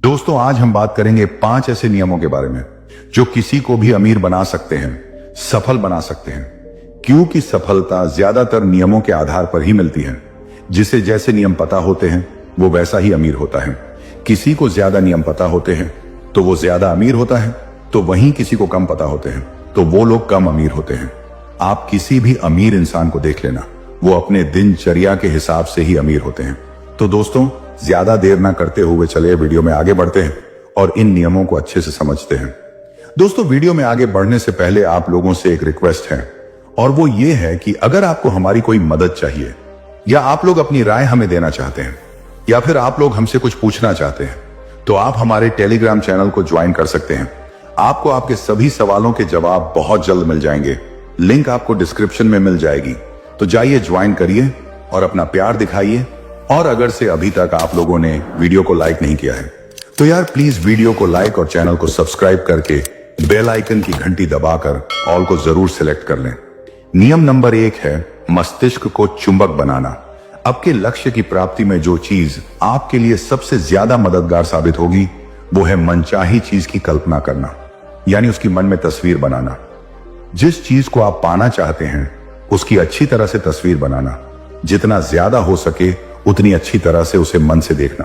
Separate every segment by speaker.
Speaker 1: दोस्तों, आज हम बात करेंगे 5 ऐसे नियमों के बारे में जो किसी को भी अमीर बना सकते हैं, सफल बना सकते हैं। क्योंकि सफलता ज्यादातर नियमों के आधार पर ही मिलती है। जिसे जैसे नियम पता होते हैं वो वैसा ही अमीर होता है। किसी को ज्यादा नियम पता होते हैं तो वो ज्यादा अमीर होता है, तो वहीं किसी को कम पता होते हैं तो वो लोग कम अमीर होते हैं। आप किसी भी अमीर इंसान को देख लेना, वो अपने दिनचर्या के हिसाब से ही अमीर होते हैं। तो दोस्तों, ज्यादा देर ना करते हुए चलिए वीडियो में आगे बढ़ते हैं और इन नियमों को अच्छे से समझते हैं। दोस्तों, वीडियो में आगे बढ़ने से पहले आप लोगों से एक रिक्वेस्ट है, और वो ये है कि अगर आपको हमारी कोई मदद चाहिए, या आप लोग अपनी राय हमें देना चाहते हैं, या फिर आप लोग हमसे कुछ पूछना चाहते हैं, तो आप हमारे टेलीग्राम चैनल को ज्वाइन कर सकते हैं। आपको आपके सभी सवालों के जवाब बहुत जल्द मिल जाएंगे। लिंक आपको डिस्क्रिप्शन में मिल जाएगी, तो जाइए ज्वाइन करिए और अपना प्यार दिखाइए। और अगर से अभी तक आप लोगों ने वीडियो को लाइक नहीं किया है तो यार प्लीज वीडियो को लाइक और चैनल को सब्सक्राइब करके बेल आइकन की घंटी दबाकर ऑल को जरूर सिलेक्ट कर लें। नियम नंबर 1 है मस्तिष्क को चुंबक बनाना। आपके लक्ष्य की प्राप्ति में जो चीज आपके लिए सबसे ज्यादा मददगार साबित होगी वो है मनचाही चीज की कल्पना करना, यानी उसकी मन में तस्वीर बनाना। जिस चीज को आप पाना चाहते हैं उसकी अच्छी तरह से तस्वीर बनाना, जितना ज्यादा हो सके उतनी अच्छी तरह से उसे मन से देखना।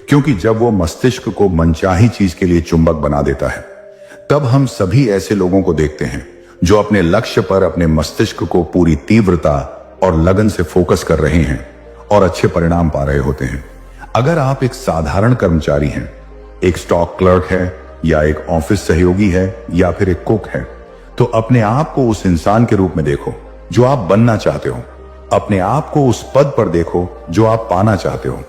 Speaker 1: क्योंकि जब वो मस्तिष्क को मनचाही चीज के लिए चुंबक बना देता है, तब हम सभी ऐसे लोगों को देखते हैं जो अपने लक्ष्य पर अपने मस्तिष्क को पूरी तीव्रता और लगन से फोकस कर रहे हैं और अच्छे परिणाम पा रहे होते हैं। अगर आप एक साधारण कर्मचारी हैं, एक स्टॉक क्लर्क है, या एक ऑफिस सहयोगी है, या फिर एक कुक है, तो अपने आप को उस इंसान के रूप में देखो जो आप बनना चाहते हो। अपने आप को उस पद पर देखो जो आप पाना चाहते हो।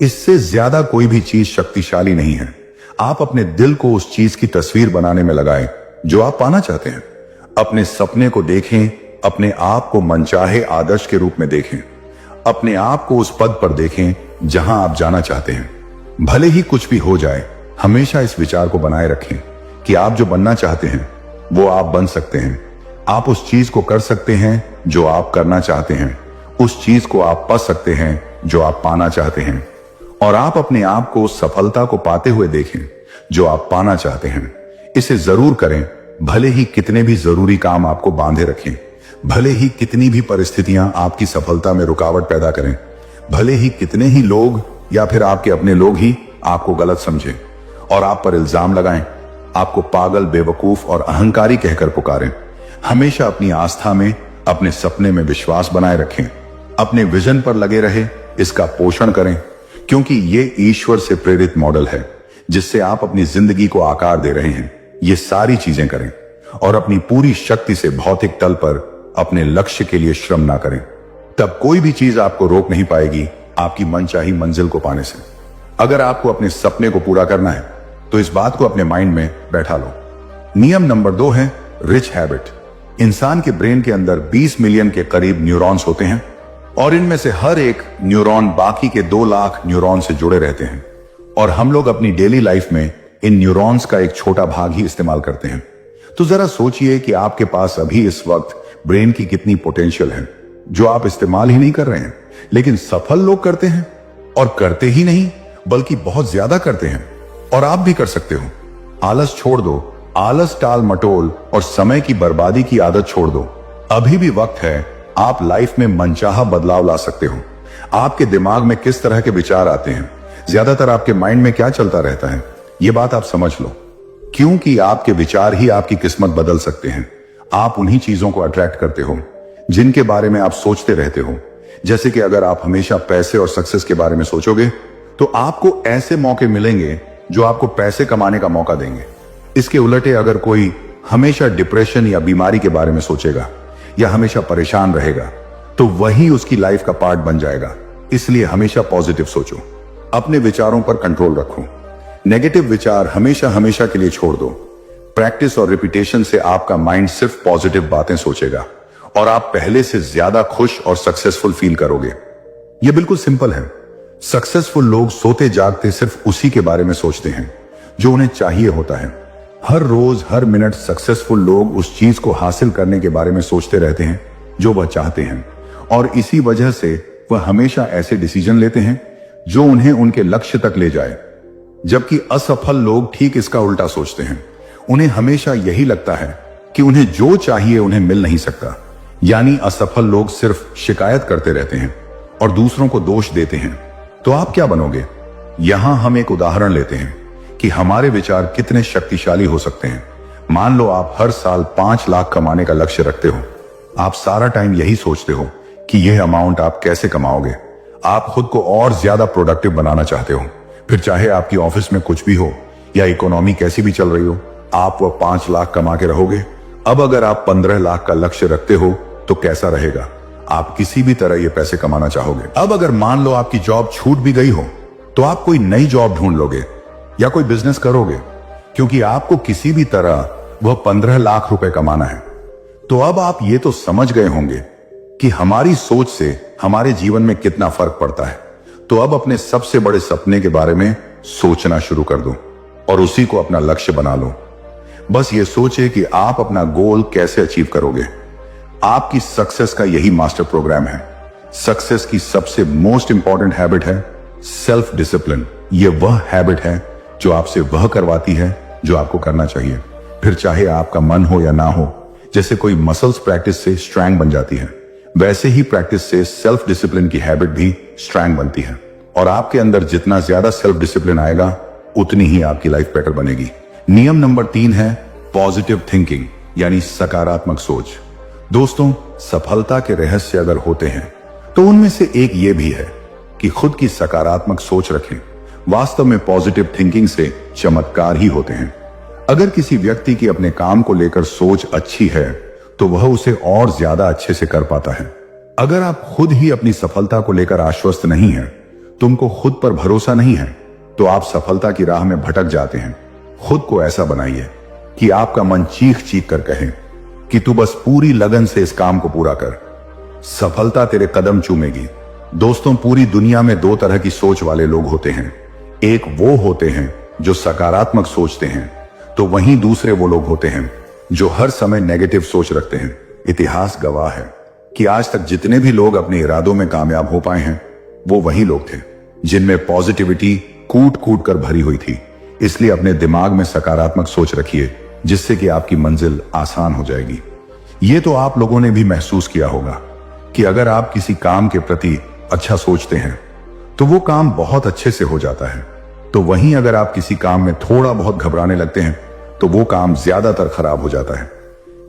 Speaker 1: इससे ज्यादा कोई भी चीज शक्तिशाली नहीं है। आप अपने दिल को उस चीज की तस्वीर बनाने में लगाएं जो आप पाना चाहते हैं। अपने सपने को देखें, अपने आप को मनचाहे आदर्श के रूप में देखें। अपने आप को उस पद पर देखें जहां आप जाना चाहते हैं। भले ही कुछ भी हो जाए, हमेशा इस विचार को बनाए रखें कि आप जो बनना चाहते हैं वो आप बन सकते हैं। आप उस चीज को कर सकते हैं जो आप करना चाहते हैं। उस चीज को आप पा सकते हैं जो आप पाना चाहते हैं। और आप अपने आप को उस सफलता को पाते हुए देखें जो आप पाना चाहते हैं। इसे जरूर करें, भले ही कितने भी जरूरी काम आपको बांधे रखें, भले ही कितनी भी परिस्थितियां आपकी सफलता में रुकावट पैदा करें, भले ही कितने ही लोग या फिर आपके अपने लोग ही आपको गलत समझें और आप पर इल्जाम लगाएं, आपको पागल, बेवकूफ और अहंकारी कहकर पुकारें। हमेशा अपनी आस्था में, अपने सपने में विश्वास बनाए रखें। अपने विजन पर लगे रहे, इसका पोषण करें, क्योंकि ये ईश्वर से प्रेरित मॉडल है जिससे आप अपनी जिंदगी को आकार दे रहे हैं। ये सारी चीजें करें और अपनी पूरी शक्ति से भौतिक तल पर अपने लक्ष्य के लिए श्रम ना करें। तब कोई भी चीज आपको रोक नहीं पाएगी आपकी मनचाही मंजिल को पाने से। अगर आपको अपने सपने को पूरा करना है तो इस बात को अपने माइंड में बैठा लो। नियम नंबर 2 है रिच हैबिट। इंसान के ब्रेन के अंदर 20 मिलियन के करीब न्यूरॉन्स होते हैं और इनमें से हर एक न्यूरॉन बाकी के 2 लाख न्यूरॉन से जुड़े रहते हैं। और हम लोग अपनी डेली लाइफ में इन न्यूरॉन्स का एक छोटा भाग ही इस्तेमाल करते हैं। तो जरा सोचिए कि आपके पास अभी इस वक्त ब्रेन की कितनी पोटेंशियल है जो आप इस्तेमाल ही नहीं कर रहे हैं। लेकिन सफल लोग करते हैं, और करते ही नहीं बल्कि बहुत ज्यादा करते हैं। और आप भी कर सकते हो। आलस छोड़ दो, आलस, टाल मटोल और समय की बर्बादी की आदत छोड़ दो। अभी भी वक्त है। आप लाइफ में मनचाहा बदलाव ला सकते हो। आपके दिमाग में किस तरह के विचार आते हैं, ज्यादातर आपके माइंड में क्या चलता रहता है, ये बात आप समझ लो। क्योंकि आपके विचार ही आपकी किस्मत बदल सकते हैं। आप उन्हीं चीजों को अट्रैक्ट करते हो जिनके बारे में आप सोचते रहते हो। जैसे कि अगर आप हमेशा पैसे और सक्सेस के बारे में सोचोगे तो आपको ऐसे मौके मिलेंगे जो आपको पैसे कमाने का मौका देंगे। इसके उलटे अगर कोई हमेशा डिप्रेशन या बीमारी के बारे में सोचेगा या हमेशा परेशान रहेगा तो वही उसकी लाइफ का पार्ट बन जाएगा। इसलिए हमेशा पॉजिटिव सोचो, अपने विचारों पर कंट्रोल रखो। नेगेटिव विचार हमेशा हमेशा के लिए छोड़ दो। प्रैक्टिस और रिपीटेशन से आपका माइंड सिर्फ पॉजिटिव बातें सोचेगा और आप पहले से ज्यादा खुश और सक्सेसफुल फील करोगे। यह बिल्कुल सिंपल है। सक्सेसफुल लोग सोते जागते सिर्फ उसी के बारे में सोचते हैं जो उन्हें चाहिए होता है। हर रोज, हर मिनट सक्सेसफुल लोग उस चीज को हासिल करने के बारे में सोचते रहते हैं जो वह चाहते हैं, और इसी वजह से वह हमेशा ऐसे डिसीजन लेते हैं जो उन्हें उनके लक्ष्य तक ले जाए। जबकि असफल लोग ठीक इसका उल्टा सोचते हैं। उन्हें हमेशा यही लगता है कि उन्हें जो चाहिए उन्हें मिल नहीं सकता। यानी असफल लोग सिर्फ शिकायत करते रहते हैं और दूसरों को दोष देते हैं। तो आप क्या बनोगे? यहां हम एक उदाहरण लेते हैं कि हमारे विचार कितने शक्तिशाली हो सकते हैं। मान लो आप हर साल 5 लाख कमाने का लक्ष्य रखते हो। आप सारा टाइम यही सोचते हो कि यह अमाउंट आप कैसे कमाओगे। आप खुद को और ज्यादा प्रोडक्टिव बनाना चाहते हो। फिर चाहे आपकी ऑफिस में कुछ भी हो या इकोनॉमी कैसी भी चल रही हो, आप वह 5 लाख कमा के रहोगे। अब अगर आप 15 लाख का लक्ष्य रखते हो तो कैसा रहेगा? आप किसी भी तरह ये पैसे कमाना चाहोगे। अब अगर मान लो आपकी जॉब छूट भी गई हो तो आप कोई नई जॉब ढूंढ लोगे या कोई बिजनेस करोगे, क्योंकि आपको किसी भी तरह वह 15 लाख रुपए कमाना है। तो अब आप ये तो समझ गए होंगे कि हमारी सोच से हमारे जीवन में कितना फर्क पड़ता है। तो अब अपने सबसे बड़े सपने के बारे में सोचना शुरू कर दो और उसी को अपना लक्ष्य बना लो। बस ये सोचे कि आप अपना गोल कैसे अचीव करोगे। आपकी सक्सेस का यही मास्टर प्रोग्राम है। सक्सेस की सबसे मोस्ट इंपॉर्टेंट हैबिट है सेल्फ डिसिप्लिन। ये वह हैबिट है जो आपसे वह करवाती है जो आपको करना चाहिए, फिर चाहे आपका मन हो या ना हो। जैसे कोई मसल्स प्रैक्टिस से स्ट्रैंग बन जाती है, वैसे ही प्रैक्टिस से सेल्फ डिसिप्लिन की हैबिट भी स्ट्रैंग बनती है। और आपके अंदर जितना ज्यादा सेल्फ डिसिप्लिन आएगा उतनी ही आपकी लाइफ बेटर बनेगी। नियम नंबर 3 है पॉजिटिव थिंकिंग, यानी सकारात्मक सोच। दोस्तों, सफलता के रहस्य अगर होते हैं तो उनमें से एक ये भी है कि खुद की सकारात्मक सोच रखें। वास्तव में पॉजिटिव थिंकिंग से चमत्कार ही होते हैं। अगर किसी व्यक्ति की अपने काम को लेकर सोच अच्छी है तो वह उसे और ज्यादा अच्छे से कर पाता है। अगर आप खुद ही अपनी सफलता को लेकर आश्वस्त नहीं हैं, तुमको खुद पर भरोसा नहीं है, तो आप सफलता की राह में भटक जाते हैं। खुद को ऐसा बनाइए कि आपका मन चीख चीख कर कहे कि तू बस पूरी लगन से इस काम को पूरा कर। सफलता तेरे कदम चूमेगी। दोस्तों, पूरी दुनिया में 2 तरह की सोच वाले लोग होते हैं। एक वो होते हैं जो सकारात्मक सोचते हैं, तो वहीं दूसरे वो लोग होते हैं जो हर समय नेगेटिव सोच रखते हैं। इतिहास गवाह है कि आज तक जितने भी लोग अपने इरादों में कामयाब हो पाए हैं वो वही लोग थे जिनमें पॉजिटिविटी कूट कूट कर भरी हुई थी। इसलिए अपने दिमाग में सकारात्मक सोच रखिए, जिससे कि आपकी मंजिल आसान हो जाएगी। ये तो आप लोगों ने भी महसूस किया होगा कि अगर आप किसी काम के प्रति अच्छा सोचते हैं तो वो काम बहुत अच्छे से हो जाता है। तो वहीं अगर आप किसी काम में थोड़ा बहुत घबराने लगते हैं तो वो काम ज्यादातर खराब हो जाता है।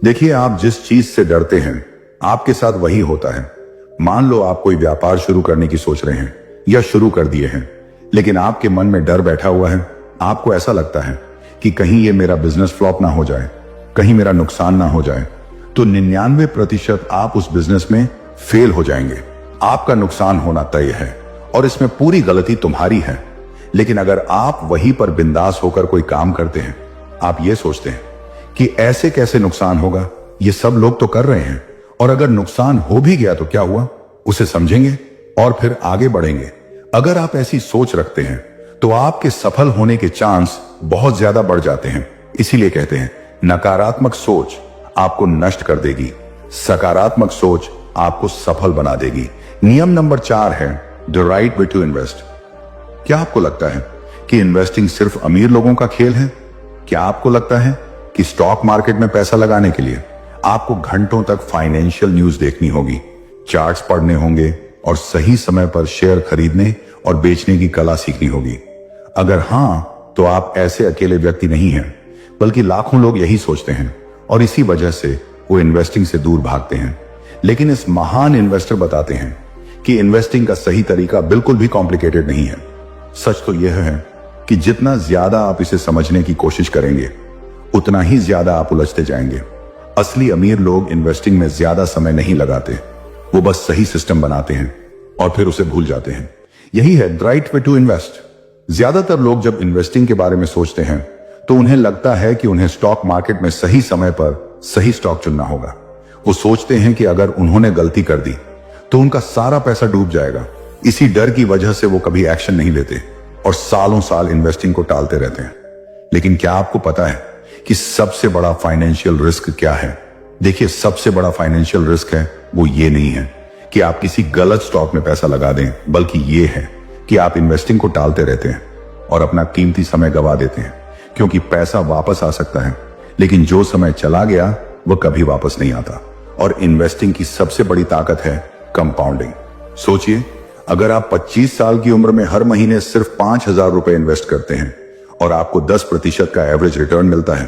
Speaker 1: देखिए, आप जिस चीज से डरते हैं आपके साथ वही होता है। मान लो आप कोई व्यापार शुरू करने की सोच रहे हैं या शुरू कर दिए हैं, लेकिन आपके मन में डर बैठा हुआ है। आपको ऐसा लगता है कि कहीं ये मेरा बिजनेस फ्लॉप ना हो जाए, कहीं मेरा नुकसान ना हो जाए। तो 99% आप उस बिजनेस में फेल हो जाएंगे। आपका नुकसान होना तय है और इसमें पूरी गलती तुम्हारी है। लेकिन अगर आप वहीं पर बिंदास होकर कोई काम करते हैं, आप ये सोचते हैं कि ऐसे कैसे नुकसान होगा, ये सब लोग तो कर रहे हैं, और अगर नुकसान हो भी गया तो क्या हुआ, उसे समझेंगे और फिर आगे बढ़ेंगे। अगर आप ऐसी सोच रखते हैं तो आपके सफल होने के चांस बहुत ज्यादा बढ़ जाते हैं। इसीलिए कहते हैं नकारात्मक सोच आपको नष्ट कर देगी, सकारात्मक सोच आपको सफल बना देगी। नियम नंबर 4 है the right way to invest. क्या आपको लगता है कि इन्वेस्टिंग सिर्फ अमीर लोगों का खेल है? क्या आपको लगता है कि स्टॉक मार्केट में पैसा लगाने के लिए आपको घंटों तक फाइनेंशियल न्यूज देखनी होगी, चार्ट्स पढ़ने होंगे और सही समय पर शेयर खरीदने और बेचने की कला सीखनी होगी? अगर हां, तो आप ऐसे अकेले व्यक्ति नहीं हैं, बल्कि लाखों लोग यही सोचते हैं और इसी वजह से वो इन्वेस्टिंग से दूर भागते हैं। लेकिन इस महान इन्वेस्टर बताते हैं कि इन्वेस्टिंग का सही तरीका बिल्कुल भी कॉम्प्लिकेटेड नहीं है। सच तो यह है कि जितना ज्यादा आप इसे समझने की कोशिश करेंगे उतना ही ज्यादा आप उलझते जाएंगे। असली अमीर लोग इन्वेस्टिंग में ज्यादा समय नहीं लगाते, वो बस सही सिस्टम बनाते हैं और फिर उसे भूल जाते हैं। यही है राइट वे टू इन्वेस्ट। ज्यादातर लोग जब इन्वेस्टिंग के बारे में सोचते हैं तो उन्हें लगता है कि उन्हें स्टॉक मार्केट में सही समय पर सही स्टॉक चुनना होगा। वो सोचते हैं कि अगर उन्होंने गलती कर दी तो उनका सारा पैसा डूब जाएगा। इसी डर की वजह से वो कभी एक्शन नहीं लेते और सालों साल इन्वेस्टिंग को टालते रहते हैं। लेकिन क्या आपको पता है कि सबसे बड़ा फाइनेंशियल रिस्क क्या है? देखिए, सबसे बड़ा फाइनेंशियल रिस्क है वो ये नहीं है कि आप किसी गलत स्टॉक में पैसा लगा दें, बल्कि ये है कि आप इन्वेस्टिंग को टालते रहते हैं और अपना कीमती समय गवा देते हैं, क्योंकि पैसा वापस आ सकता है, लेकिन जो समय चला गया वह कभी वापस नहीं आता। और इन्वेस्टिंग की सबसे बड़ी ताकत है कंपाउंडिंग। सोचिए, अगर आप 25 साल की उम्र में हर महीने सिर्फ 5,000 रुपए इन्वेस्ट करते हैं और आपको 10% का एवरेज रिटर्न मिलता है,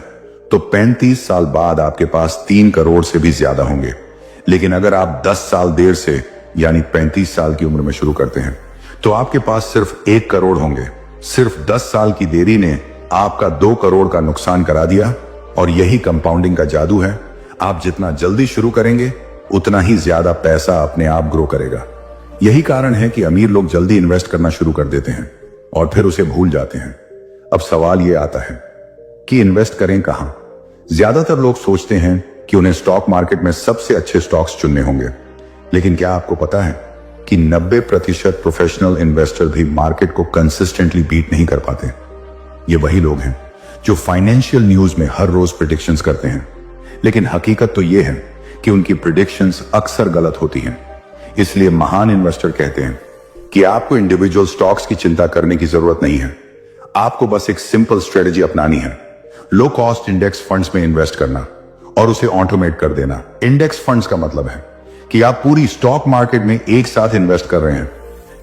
Speaker 1: तो 35 साल बाद आपके पास 3 करोड़ से भी ज्यादा होंगे। लेकिन अगर आप 10 साल देर से यानी 35 साल की उम्र में शुरू करते हैं, तो आपके पास सिर्फ 1 करोड़ होंगे। सिर्फ 10 साल की देरी ने आपका 2 करोड़ का नुकसान करा दिया। और यही कंपाउंडिंग का जादू है। आप जितना जल्दी शुरू करेंगे, उतना ही ज्यादा पैसा अपने आप ग्रो करेगा। यही कारण है कि अमीर लोग जल्दी इन्वेस्ट करना शुरू कर देते हैं और फिर उसे भूल जाते हैं। अब सवाल यह आता है कि इन्वेस्ट करें कहां? ज्यादातर लोग सोचते हैं कि उन्हें स्टॉक मार्केट में सबसे अच्छे स्टॉक्स चुनने होंगे, लेकिन क्या आपको पता है कि 90% प्रोफेशनल इन्वेस्टर भी मार्केट को कंसिस्टेंटली बीट नहीं कर पाते। ये वही लोग हैं जो फाइनेंशियल न्यूज में हर रोज प्रेडिक्शंस करते हैं, लेकिन हकीकत तो यह है कि उनकी प्रेडिक्शंस अक्सर गलत होती हैं। इसलिए महान इन्वेस्टर कहते हैं कि आपको इंडिविजुअल स्टॉक्स की चिंता करने की जरूरत नहीं है। आपको बस एक सिंपल स्ट्रेटजी अपनानी है, लो कॉस्ट इंडेक्स फंड्स में इन्वेस्ट करना और उसे ऑटोमेट कर देना। इंडेक्स फंड्स का मतलब है कि आप पूरी स्टॉक मार्केट में एक साथ इन्वेस्ट कर रहे हैं,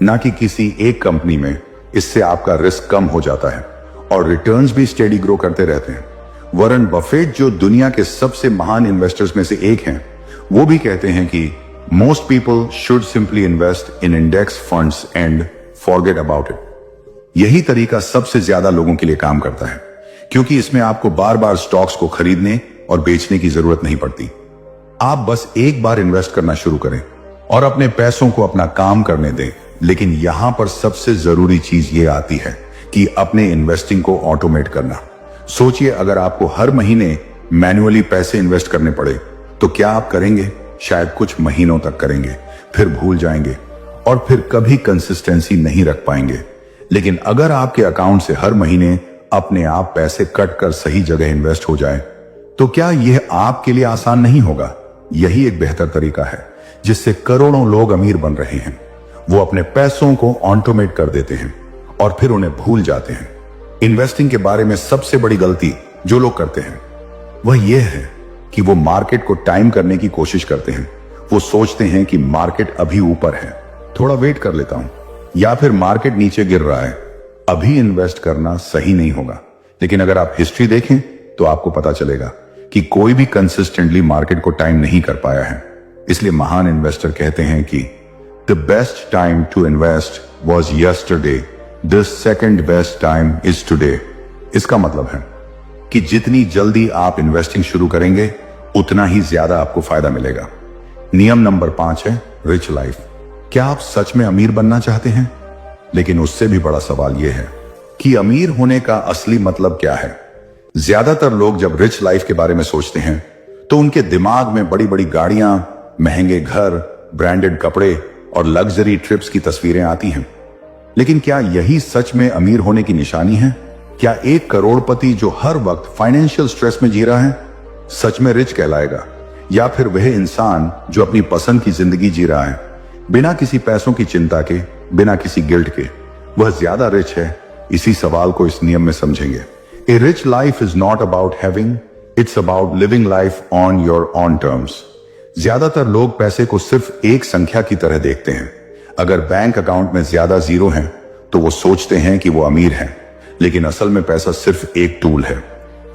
Speaker 1: ना कि किसी एक कंपनी में। इससे आपका रिस्क कम हो जाता है और रिटर्न्स भी स्टेडी ग्रो करते रहते हैं। वॉरेन बफेट, जो दुनिया के सबसे महान इन्वेस्टर्स में से एक हैं, वो भी कहते हैं कि most people should simply invest in index funds and forget about it. यही तरीका सबसे ज्यादा लोगों के लिए काम करता है, क्योंकि इसमें आपको बार बार स्टॉक्स को खरीदने और बेचने की जरूरत नहीं पड़ती। आप बस एक बार इन्वेस्ट करना शुरू करें और अपने पैसों को अपना काम करने दें। लेकिन यहां पर सबसे जरूरी चीज ये आती है कि अपने इन्वेस्टिंग को ऑटोमेट करना। सोचिए, अगर आपको हर महीने मैन्युअली पैसे इन्वेस्ट करने पड़े तो क्या आप करेंगे? शायद कुछ महीनों तक करेंगे, फिर भूल जाएंगे और फिर कभी कंसिस्टेंसी नहीं रख पाएंगे। लेकिन अगर आपके अकाउंट से हर महीने अपने आप पैसे कट कर सही जगह इन्वेस्ट हो जाए, तो क्या यह आपके लिए आसान नहीं होगा? यही एक बेहतर तरीका है जिससे करोड़ों लोग अमीर बन रहे हैं। वो अपने पैसों को ऑटोमेट कर देते हैं और फिर उन्हें भूल जाते हैं। इन्वेस्टिंग के बारे में सबसे बड़ी गलती जो लोग करते हैं वह यह है कि वो मार्केट को टाइम करने की कोशिश करते हैं। वो सोचते हैं कि मार्केट अभी ऊपर है, थोड़ा वेट कर लेता हूं, या फिर मार्केट नीचे गिर रहा है, अभी इन्वेस्ट करना सही नहीं होगा। लेकिन अगर आप हिस्ट्री देखें तो आपको पता चलेगा कि कोई भी कंसिस्टेंटली मार्केट को टाइम नहीं कर पाया है। इसलिए महान इन्वेस्टर कहते हैं कि the best time to invest was yesterday, the second best time is today. इसका मतलब है कि जितनी जल्दी आप इन्वेस्टिंग शुरू करेंगे, उतना ही ज्यादा आपको फायदा मिलेगा। नियम नंबर 5 है रिच लाइफ। क्या आप सच में अमीर बनना चाहते हैं? लेकिन उससे भी बड़ा सवाल यह है कि अमीर होने का असली मतलब क्या है? ज्यादातर लोग जब रिच लाइफ के बारे में सोचते हैं तो उनके दिमाग में बड़ी बड़ी गाड़ियां, महंगे घर, ब्रांडेड कपड़े और लग्जरी ट्रिप्स की तस्वीरें आती हैं। लेकिन क्या यही सच में अमीर होने की निशानी है? क्या एक करोड़पति जो हर वक्त फाइनेंशियल स्ट्रेस में जी रहा है सच में रिच कहलाएगा? या फिर वह इंसान जो अपनी पसंद की जिंदगी जी रहा है, बिना किसी पैसों की चिंता के, बिना किसी गिल्ट के, वह ज्यादा रिच है? इसी सवाल को इस नियम में समझेंगे। A rich life is not about having, it's about living life on your own terms. ज्यादातर लोग पैसे को सिर्फ एक संख्या की तरह देखते हैं। अगर बैंक अकाउंट में ज्यादा जीरो हैं, तो वो सोचते हैं कि वो अमीर हैं। लेकिन असल में पैसा सिर्फ एक टूल है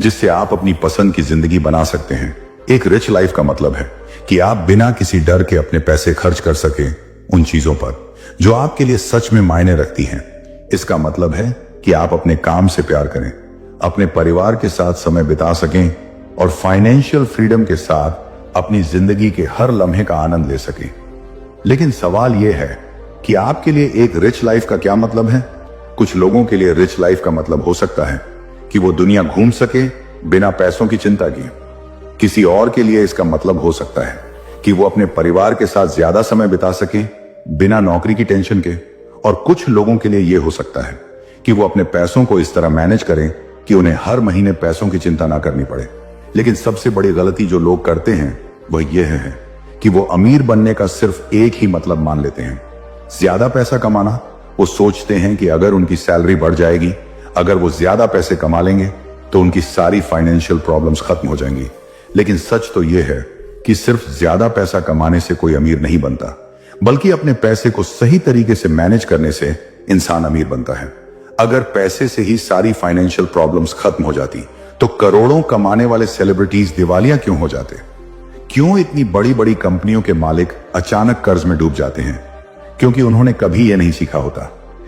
Speaker 1: जिससे आप अपनी पसंद की जिंदगी बना सकते हैं। एक रिच लाइफ का मतलब है कि आप बिना किसी डर के अपने पैसे खर्च कर सके उन चीजों पर जो आपके लिए सच में मायने रखती हैं। इसका मतलब है कि आप अपने काम से प्यार करें, अपने परिवार के साथ समय बिता सकें और फाइनेंशियल फ्रीडम के साथ अपनी जिंदगी के हर लम्हे का आनंद ले सकें। लेकिन सवाल यह है कि आपके लिए एक रिच लाइफ का क्या मतलब है? कुछ लोगों के लिए रिच लाइफ का मतलब हो सकता है कि वो दुनिया घूम सके बिना पैसों की चिंता किए। किसी और के लिए इसका मतलब हो सकता है कि वो अपने परिवार के साथ ज्यादा समय बिता सके बिना नौकरी की टेंशन के। और कुछ लोगों के लिए यह हो सकता है कि वो अपने पैसों को इस तरह मैनेज करें कि उन्हें हर महीने पैसों की चिंता ना करनी पड़े। लेकिन सबसे बड़ी गलती जो लोग करते हैं वह यह है कि वो अमीर बनने का सिर्फ एक ही मतलब मान लेते हैं, ज्यादा पैसा कमाना। वो सोचते हैं कि अगर उनकी सैलरी बढ़ जाएगी, अगर वो ज्यादा पैसे कमा लेंगे तो उनकी सारी फाइनेंशियल प्रॉब्लम्स खत्म हो जाएंगी। लेकिन सच तो यह है कि सिर्फ ज्यादा पैसा कमाने से कोई अमीर नहीं बनता, बल्कि अपने पैसे को सही तरीके से मैनेज करने से इंसान अमीर बनता है। अगर पैसे से ही सारी फाइनेंशियल प्रॉब्लम्स खत्म हो जाती तो करोड़ों कमाने वाले सेलिब्रिटीज दिवालिया क्यों हो जाते? क्यों इतनी बड़ी बड़ी कंपनियों के मालिक अचानक कर्ज में डूब जाते हैं? क्योंकि उन्होंने कभी यह नहीं सीखा होता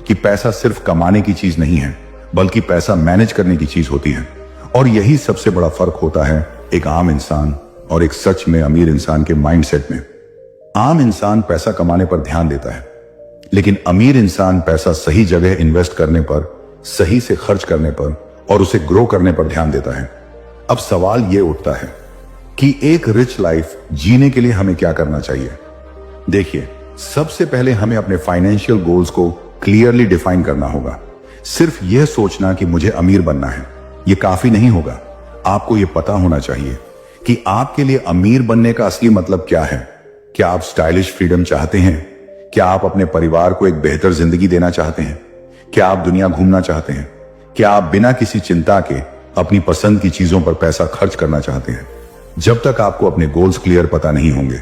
Speaker 1: कि पैसा सिर्फ कमाने की चीज नहीं है, बल्कि पैसा मैनेज करने की चीज होती है। और यही सबसे बड़ा फर्क होता है एक आम इंसान और एक सच में अमीर इंसान के माइंडसेट में। आम इंसान पैसा कमाने पर ध्यान देता है, लेकिन अमीर इंसान पैसा सही जगह इन्वेस्ट करने पर, सही से खर्च करने पर और उसे ग्रो करने पर ध्यान देता है। अब सवाल यह उठता है कि एक रिच लाइफ जीने के लिए हमें क्या करना चाहिए? देखिए, सबसे पहले हमें अपने फाइनेंशियल गोल्स को क्लियरली डिफाइन करना होगा। सिर्फ यह सोचना कि मुझे अमीर बनना है, यह काफी नहीं होगा। आपको यह पता होना चाहिए कि आपके लिए अमीर बनने का असली मतलब क्या है। क्या आप स्टाइलिश फ्रीडम चाहते हैं? क्या आप अपने परिवार को एक बेहतर जिंदगी देना चाहते हैं? क्या आप दुनिया घूमना चाहते हैं? क्या आप बिना किसी चिंता के अपनी पसंद की चीजों पर पैसा खर्च करना चाहते हैं? जब तक आपको अपने गोल्स क्लियर पता नहीं होंगे,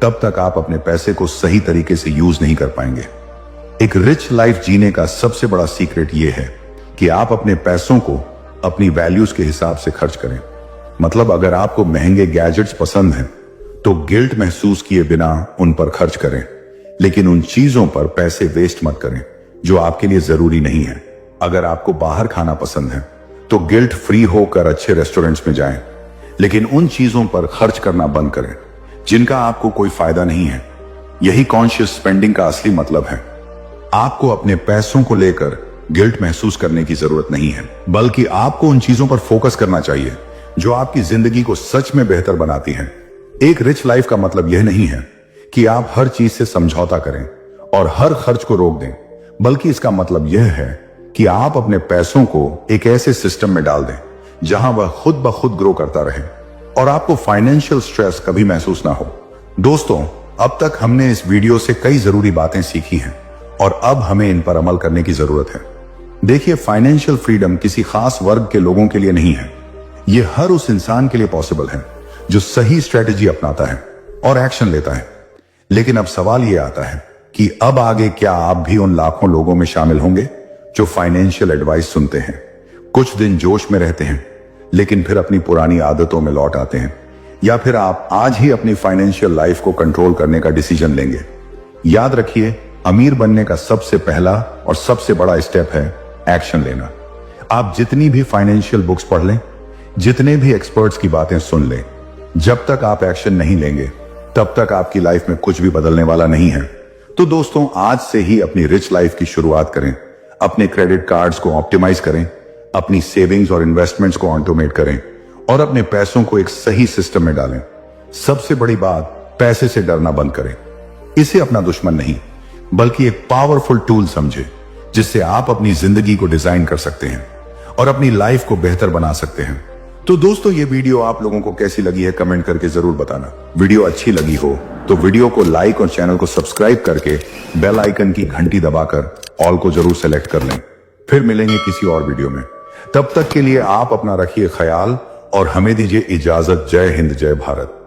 Speaker 1: तब तक आप अपने पैसे को सही तरीके से यूज नहीं कर पाएंगे। एक रिच लाइफ जीने का सबसे बड़ा सीक्रेट यह है कि आप अपने पैसों को अपनी वैल्यूज के हिसाब से खर्च करें। मतलब अगर आपको महंगे गैजेट्स पसंद हैं, तो गिल्ट महसूस किए बिना उन पर खर्च करें, लेकिन उन चीजों पर पैसे वेस्ट मत करें जो आपके लिए जरूरी नहीं है। अगर आपको बाहर खाना पसंद है, तो गिल्ट फ्री होकर अच्छे रेस्टोरेंट्स में जाएं, लेकिन उन चीजों पर खर्च करना बंद करें जिनका आपको कोई फायदा नहीं है। यही कॉन्शियस स्पेंडिंग का असली मतलब है। आपको अपने पैसों को लेकर गिल्ट महसूस करने की जरूरत नहीं है, बल्कि आपको उन चीजों पर फोकस करना चाहिए जो आपकी जिंदगी को सच में बेहतर बनाती हैं। एक रिच लाइफ का मतलब यह नहीं है कि आप हर चीज से समझौता करें और हर खर्च को रोक दें, बल्कि इसका मतलब यह है कि आप अपने पैसों को एक ऐसे सिस्टम में डाल दें जहां वह खुद ब खुद ग्रो करता रहे और आपको फाइनेंशियल स्ट्रेस कभी महसूस ना हो। दोस्तों, अब तक हमने इस वीडियो से कई जरूरी बातें सीखी हैं और अब हमें इन पर अमल करने की जरूरत है। देखिए, फाइनेंशियल फ्रीडम किसी खास वर्ग के लोगों के लिए नहीं है। यह हर उस इंसान के लिए पॉसिबल है जो सही स्ट्रेटेजी अपनाता है और एक्शन लेता है। लेकिन अब सवाल यह आता है कि अब आगे क्या आप भी उन लाखों लोगों में शामिल होंगे जो फाइनेंशियल एडवाइस सुनते हैं, कुछ दिन जोश में रहते हैं, लेकिन फिर अपनी पुरानी आदतों में लौट आते हैं? या फिर आप आज ही अपनी फाइनेंशियल लाइफ को कंट्रोल करने का डिसीजन लेंगे? याद रखिए, अमीर बनने का सबसे पहला और सबसे बड़ा स्टेप है एक्शन लेना। आप जितनी भी फाइनेंशियल बुक्स पढ़ लें, जितने भी एक्सपर्ट्स की बातें सुन लें, जब तक आप एक्शन नहीं लेंगे, तब तक आपकी लाइफ में कुछ भी बदलने वाला नहीं है। तो दोस्तों, आज से ही अपनी रिच लाइफ की शुरुआत करें। अपने क्रेडिट कार्ड्स को ऑप्टिमाइज करें, अपनी सेविंग्स और इन्वेस्टमेंट्स को ऑटोमेट करें और अपने पैसों को एक सही सिस्टम में डालें। सबसे बड़ी बात, पैसे से डरना बंद करें। इसे अपना दुश्मन नहीं, बल्कि एक पावरफुल टूल समझे जिससे आप अपनी जिंदगी को डिजाइन कर सकते हैं और अपनी लाइफ को बेहतर बना सकते हैं। तो दोस्तों, ये वीडियो आप लोगों को कैसी लगी है कमेंट करके जरूर बताना। वीडियो अच्छी लगी हो तो वीडियो को लाइक और चैनल को सब्सक्राइब करके बेल आइकन की घंटी दबाकर ऑल को जरूर सेलेक्ट कर लें। फिर मिलेंगे किसी और वीडियो में। तब तक के लिए आप अपना रखिए ख्याल और हमें दीजिए इजाजत। जय हिंद, जय भारत।